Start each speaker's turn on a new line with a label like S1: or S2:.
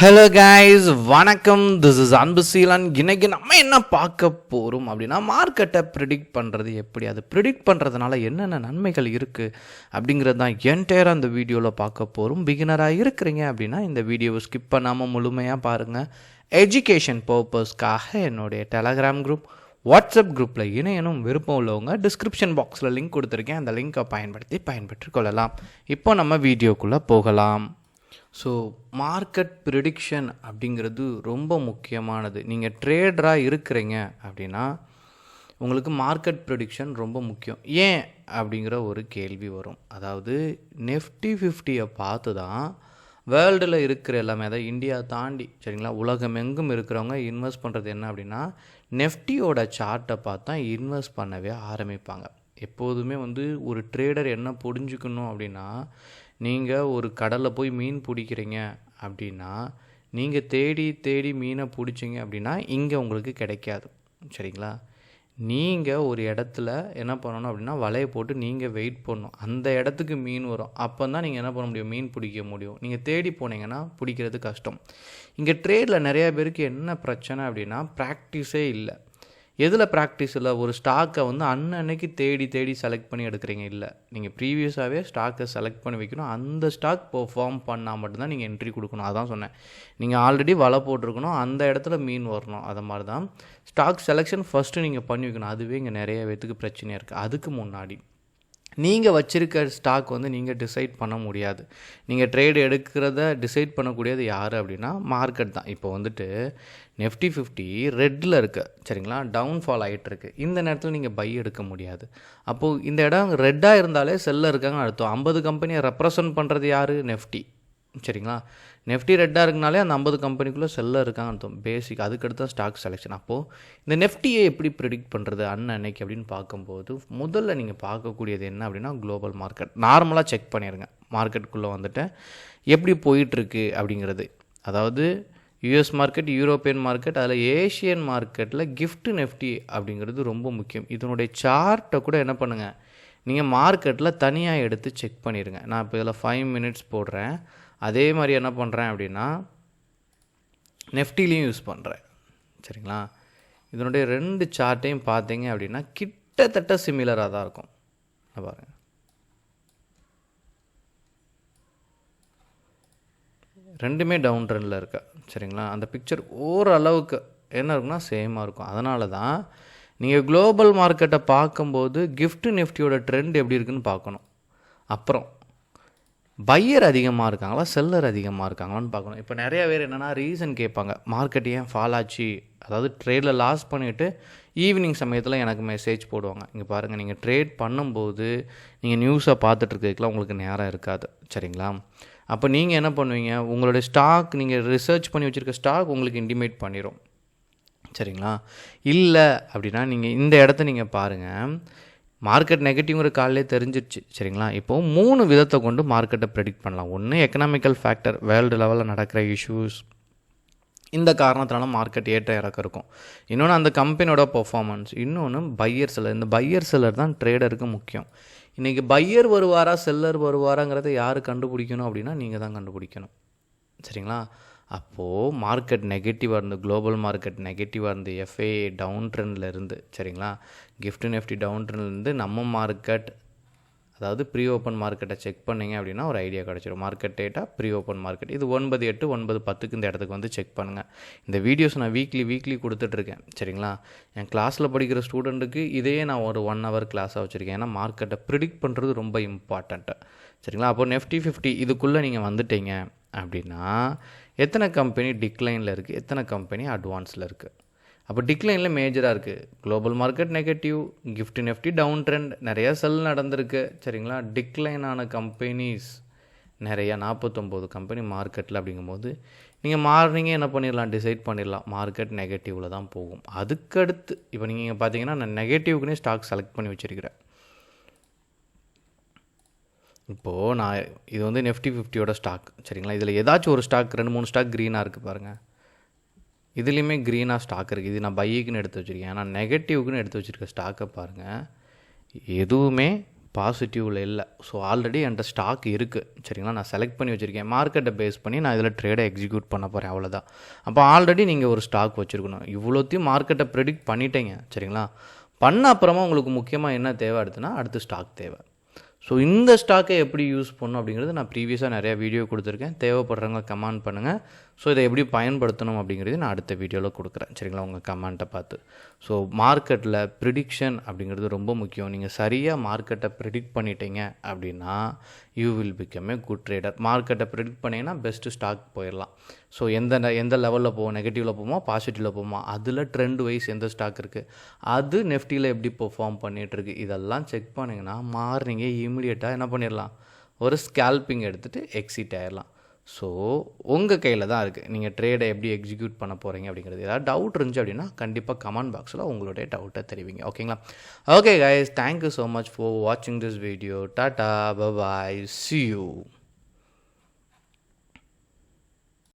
S1: Hello guys, வணக்கம். This is Anbuseelan. இன்னைக்கு நம்ம என்ன பார்க்க போகிறோம் அப்படின்னா, மார்க்கெட்டை ப்ரிடிக்ட் பண்ணுறது எப்படி, அது ப்ரிடிக்ட் பண்ணுறதுனால என்னென்ன நன்மைகள் இருக்குது அப்படிங்கிறது தான் என்டையராக இந்த வீடியோவில் பார்க்க போகிறோம். பிகினராக இருக்கிறீங்க அப்படின்னா இந்த வீடியோவை ஸ்கிப் பண்ணாமல் முழுமையாக பாருங்கள். எஜுகேஷன் பர்பஸ்க்காக என்னுடைய டெலகிராம் குரூப், வாட்ஸ்அப் குரூப்பில் இணையனும் விருப்பம் உள்ளவங்க டிஸ்கிரிப்ஷன் பாக்ஸில் லிங்க் கொடுத்துருக்கேன். அந்த லிங்க்கை பயன்படுத்தி கொள்ளலாம். இப்போ நம்ம வீடியோக்குள்ளே போகலாம். ஸோ மார்க்கெட் ப்ரிடிக்ஷன் அப்படிங்கிறது ரொம்ப முக்கியமானது. நீங்கள் ட்ரேடராக இருக்கிறீங்க அப்படின்னா உங்களுக்கு மார்க்கெட் ப்ரிடிக்ஷன் ரொம்ப முக்கியம். ஏன் அப்படிங்கிற ஒரு கேள்வி வரும். அதாவது நிஃப்டி 50 பார்த்து தான் வேர்ல்டில் இருக்கிற எல்லாமே, அதாவது இந்தியா தாண்டி சரிங்களா, உலகம் எங்கும் இருக்கிறவங்க இன்வெஸ்ட் பண்ணுறது என்ன அப்படின்னா, நெஃப்டியோட சார்ட்டை பார்த்து தான் இன்வெஸ்ட் பண்ணவே ஆரம்பிப்பாங்க. எப்போதுமே ஒரு ட்ரேடர் என்ன புரிஞ்சுக்கணும் அப்படின்னா, நீங்கள் ஒரு கடலில் போய் மீன் பிடிக்கிறீங்க அப்படின்னா, நீங்கள் தேடி தேடி மீனை பிடிச்சிங்க அப்படின்னா இங்கே உங்களுக்கு கிடைக்காது. சரிங்களா, நீங்கள் ஒரு இடத்துல என்ன பண்ணணும் அப்படின்னா, வலையை போட்டு நீங்கள் வெயிட் பண்ணணும். அந்த இடத்துக்கு மீன் வரும். அப்போ தான் நீங்கள் என்ன பண்ண முடியும், மீன் பிடிக்க முடியும். நீங்கள் தேடி போனீங்கன்னா பிடிக்கிறது கஷ்டம். இங்கே ட்ரேடில் நிறையா பேருக்கு என்ன பிரச்சனை அப்படின்னா, ப்ராக்டிஸே இல்லை. எதில் ப்ராக்டிஸ் இல்லை? ஒரு ஸ்டாக்கை அன்னன்னைக்கு தேடி தேடி செலக்ட் பண்ணி எடுக்கிறீங்க. இல்லை, நீங்கள் ப்ரீவியஸாகவே ஸ்டாக்கை செலக்ட் பண்ணி வைக்கணும். அந்த ஸ்டாக் பெர்ஃபார்ம் பண்ணால் மட்டும்தான் நீங்கள் என்ட்ரி கொடுக்கணும். அதான் சொன்னேன். நீங்கள் ஆல்ரெடி வலை போட்டிருக்கணும், அந்த இடத்துல மீன் வரணும். அது மாதிரி தான் ஸ்டாக் செலெக்ஷன் ஃபஸ்ட்டு நீங்கள் பண்ணி வைக்கணும். அதுவே இங்கே நிறைய பேத்துக்கு பிரச்சனையாக இருக்குது. அதுக்கு முன்னாடி நீங்கள் வச்சுருக்க ஸ்டாக் நீங்கள் டிசைட் பண்ண முடியாது. நீங்கள் ட்ரேடு எடுக்கிறத டிசைட் பண்ணக்கூடியது யார் அப்படின்னா மார்க்கெட் தான். இப்போ நிஃப்டி 50 ரெட்டில் இருக்குது சரிங்களா, டவுன்ஃபால் ஆகிட்டுருக்கு. இந்த நேரத்தில் நீங்கள் பை எடுக்க முடியாது. அப்போது இந்த இடம் ரெட்டாக இருந்தாலே செல்லில் இருக்காங்கன்னு அர்த்தம். 50 கம்பெனியை ரெப்ரசன்ட் பண்ணுறது யார்? நெஃப்டி. சரிங்களா, நெஃப்டி ரெட்டாக இருக்குனாலே அந்த 50 கம்பெனிக்குள்ளே செல்லில் இருக்காங்கன்னு அர்த்தம். பேசிக். அதுக்கடுத்து தான் ஸ்டாக் செலெக்ஷன். அப்போது இந்த நெஃப்டியை எப்படி ப்ரிடிக்ட் பண்ணுறது அன்னைக்கு அப்படின்னு பார்க்கும்போது, முதல்ல நீங்கள் பார்க்கக்கூடியது என்ன அப்படின்னா, குளோபல் மார்க்கெட் நார்மலாக செக் பண்ணிடுங்க. மார்க்கெட்டுக்குள்ளே எப்படி போயிட்டுருக்கு அப்படிங்கிறது. அதாவது யூஎஸ் மார்க்கெட், யூரோப்பியன் மார்க்கெட், அதில் ஏஷியன் மார்க்கெட்டில் கிஃப்ட் நெஃப்டி அப்படிங்கிறது ரொம்ப முக்கியம். இதனுடைய சார்ட்டை கூட என்ன பண்ணுங்கள், நீங்கள் மார்க்கெட்டில் தனியாக எடுத்து செக் பண்ணிடுங்க. நான் இப்போ இதில் 5 மினிட்ஸ் போடுறேன். அதே மாதிரி என்ன பண்ணுறேன் அப்படின்னா நெஃப்டிலையும் யூஸ் பண்ணுறேன். சரிங்களா, இதனுடைய 2 சார்ட்டையும் பார்த்தீங்க அப்படின்னா கிட்டத்தட்ட சிமிலராக தான் இருக்கும். பாருங்கள், ரெண்டுமே டவுன் ட்ரெண்டில் இருக்கா. சரிங்களா, அந்த பிக்சர் ஓரளவுக்கு என்ன இருக்குன்னா சேமாக இருக்கும். அதனால தான் நீங்கள் குளோபல் மார்க்கெட்டை பார்க்கும்போது கிஃப்ட் நிஃப்டியோட ட்ரெண்ட் எப்படி இருக்குன்னு பார்க்கணும். அப்புறம் பையர் அதிகமாக இருக்காங்களா, செல்லர் அதிகமாக இருக்காங்களான்னு பார்க்கணும். இப்போ நிறையா பேர் என்னென்னா ரீசன் கேட்பாங்க, மார்க்கெட் ஏன் ஃபால் ஆச்சு, அதாவது ட்ரேடில் லாஸ் பண்ணிவிட்டு ஈவினிங் சமயத்தில் எனக்கு மெசேஜ் போடுவாங்க. இங்கே பாருங்கள், நீங்கள் ட்ரேட் பண்ணும்போது நீங்கள் நியூஸை பார்த்துட்ருக்கலாம், உங்களுக்கு நேரம் இருக்காது. சரிங்களா, அப்போ நீங்கள் என்ன பண்ணுவீங்க, உங்களுடைய ஸ்டாக் நீங்கள் ரிசர்ச் பண்ணி வச்சுருக்க ஸ்டாக் உங்களுக்கு இன்டிமேட் பண்ணிடும். சரிங்களா, இல்லை அப்படின்னா நீங்கள் இந்த இடத்த நீங்கள் பாருங்கள், மார்க்கெட் நெகட்டிவ்ங்கிற காலையிலே தெரிஞ்சிடுச்சு. சரிங்களா, இப்போது 3 விதத்தை கொண்டு மார்க்கெட்டை ப்ரெடிக்ட் பண்ணலாம். ஒன்று எக்கனாமிக்கல் ஃபேக்டர், வேர்ல்டு லெவலில் நடக்கிற இஷ்யூஸ், இந்த காரணத்தினால மார்க்கெட் ஏற்ற இறக்கம் இருக்கும். இன்னொன்று அந்த கம்பெனியோட பர்ஃபார்மன்ஸ், இன்னொன்று பையர் செல்லர். இந்த பையர் செல்லர் தான் ட்ரேடருக்கு முக்கியம். இன்றைக்கி பையர் வருவாரா செல்லர் வருவாராங்கிறத யார் கண்டுபிடிக்கணும் அப்படின்னா நீங்கள் தான் கண்டுபிடிக்கணும். சரிங்களா, அப்போது மார்க்கெட் நெகட்டிவாக இருந்து, குளோபல் மார்க்கெட் நெகட்டிவாக இருந்து, எஃப்ஏ டவுன் ட்ரெண்டில் இருந்து, சரிங்களா, கிஃப்ட் நிஃப்டி டவுன் ட்ரெண்ட்லேருந்து நம்ம மார்க்கெட், அதாவது ப்ரீ ஓப்பன் மார்க்கெட்டை செக் பண்ணிங்க அப்படின்னா ஒரு ஐடியா கிடச்சிடும். Market data, pre open market, இது 9/8 9/10 இந்த இடத்துக்கு செக் பண்ணுங்கள். இந்த வீடியோஸ் நான் வீக்லி கொடுத்துட்ருக்கேன். சரிங்களா, என் கிளாஸில் படிக்கிற ஸ்டூடெண்ட்டுக்கு இதையே நான் ஒரு 1 hour கிளாஸாக வச்சுருக்கேன். ஏன்னா மார்க்கெட்டை ப்ரிடிக்ட் பண்ணுறது ரொம்ப இம்பார்ட்டண்ட்டு. சரிங்களா, அப்போ நிஃப்டி 50 இதுக்குள்ளே நீங்கள் வந்துட்டீங்க அப்படின்னா எத்தனை கம்பெனி டிக்ளைனில் இருக்குது, எத்தனை கம்பெனி அட்வான்ஸில் இருக்குது. அப்போ டிக்ளைனில் மேஜராக இருக்குது. Global market negative, GIFT Nifty down trend, நிறையா செல் நடந்திருக்கு. சரிங்களா, டிக்ளைனான கம்பெனிஸ் நிறையா 49 கம்பெனி மார்க்கெட்டில். அப்படிங்கும்போது நீங்கள் மார்னிங்கே என்ன பண்ணிடலாம், டிசைட் பண்ணிடலாம், மார்க்கெட் நெகட்டிவில் தான் போகும். அதுக்கடுத்து இப்போ நீங்கள் பார்த்தீங்கன்னா நான் நெகட்டிவ்க்குனே ஸ்டாக் செலக்ட் பண்ணி வச்சுருக்கிறேன். இப்போது நான் இது நிஃப்டி 50யோட ஸ்டாக். சரிங்களா, இதில் ஏதாச்சும் ஒரு ஸ்டாக் 2-3 ஸ்டாக் க்ரீனாக இருக்குது பாருங்கள். இதுலேயுமே க்ரீனாக ஸ்டாக் இருக்குது. இது நான் பைக்குன்னு எடுத்து வச்சுருக்கேன். ஆனால் நெகட்டிவ்க்குன்னு எடுத்து வச்சுருக்க ஸ்டாக்கை பாருங்கள், எதுவுமே பாசிட்டிவில் இல்லை. ஸோ ஆல்ரெடி என்கிட்ட ஸ்டாக் இருக்குது சரிங்களா, நான் செலக்ட் பண்ணி வச்சுருக்கேன். மார்க்கெட்டை பேஸ் பண்ணி நான் இதில் ட்ரேடை எக்ஸிக்யூட் பண்ண போகிறேன், அவ்வளோதான். அப்போ ஆல்ரெடி நீங்கள் ஒரு ஸ்டாக் வச்சுருக்கணும். இவ்வளோத்தையும் மார்க்கெட்டை ப்ரெடிக்ட் பண்ணிட்டீங்க சரிங்களா. பண்ண அப்புறமா உங்களுக்கு முக்கியமாக என்ன தேவை அடுத்துனா, அடுத்து ஸ்டாக் தேவை. ஸோ இந்த ஸ்டாக்கை எப்படி யூஸ் பண்ணணும் அப்படிங்கிறது நான் ப்ரீவியஸாக நிறையா வீடியோ கொடுத்துருக்கேன். தேவைப்படுறவங்க கமெண்ட் பண்ணுங்கள். ஸோ இதை எப்படி பயன்படுத்தணும் அப்படிங்கிறது நான் அடுத்த வீடியோவில் கொடுக்குறேன் சரிங்களா, உங்கள் கமெண்ட்டை பார்த்து. ஸோ மார்க்கெட்டில் ப்ரிடிக்ஷன் அப்படிங்கிறது ரொம்ப முக்கியம். நீங்கள் சரியாக மார்க்கெட்டை ப்ரிடிக்ட் பண்ணிட்டீங்க அப்படின்னா you will become a good trader. மார்க்கெட்டை ப்ரிடிக்ட் பண்ணிங்கன்னா பெஸ்ட்டு ஸ்டாக் போயிடலாம். ஸோ எந்த லெவலில் போவோம், நெகட்டிவில் போவோமா பாசிட்டிவில் போவோமா, அதில் ட்ரெண்ட் வைஸ் எந்த ஸ்டாக் இருக்குது, அது நெஃப்டியில் எப்படி பெர்ஃபார்ம் பண்ணிகிட்ருக்கு, இதெல்லாம் செக் பண்ணிங்கன்னா மார்னிங்கே இமீடியட்டாக என்ன பண்ணிடலாம், ஒரு ஸ்கேல்பிங் எடுத்துகிட்டு எக்ஸிட் ஆகிடலாம். ஸோ உங்கள் கையில் தான் இருக்குது, நீங்கள் ட்ரேடை எப்படி எக்ஸிக்யூட் பண்ண போகிறீங்க அப்படிங்கிறது. ஏதாவது டவுட் இருந்துச்சு அப்படின்னா கண்டிப்பாக கமெண்ட் பாக்ஸில் உங்களுடைய டவுட்டை தெரிவிங்க, ஓகேங்களா. Okay guys, thank you so much for வாட்சிங் this video. Tata, bye bye, see you.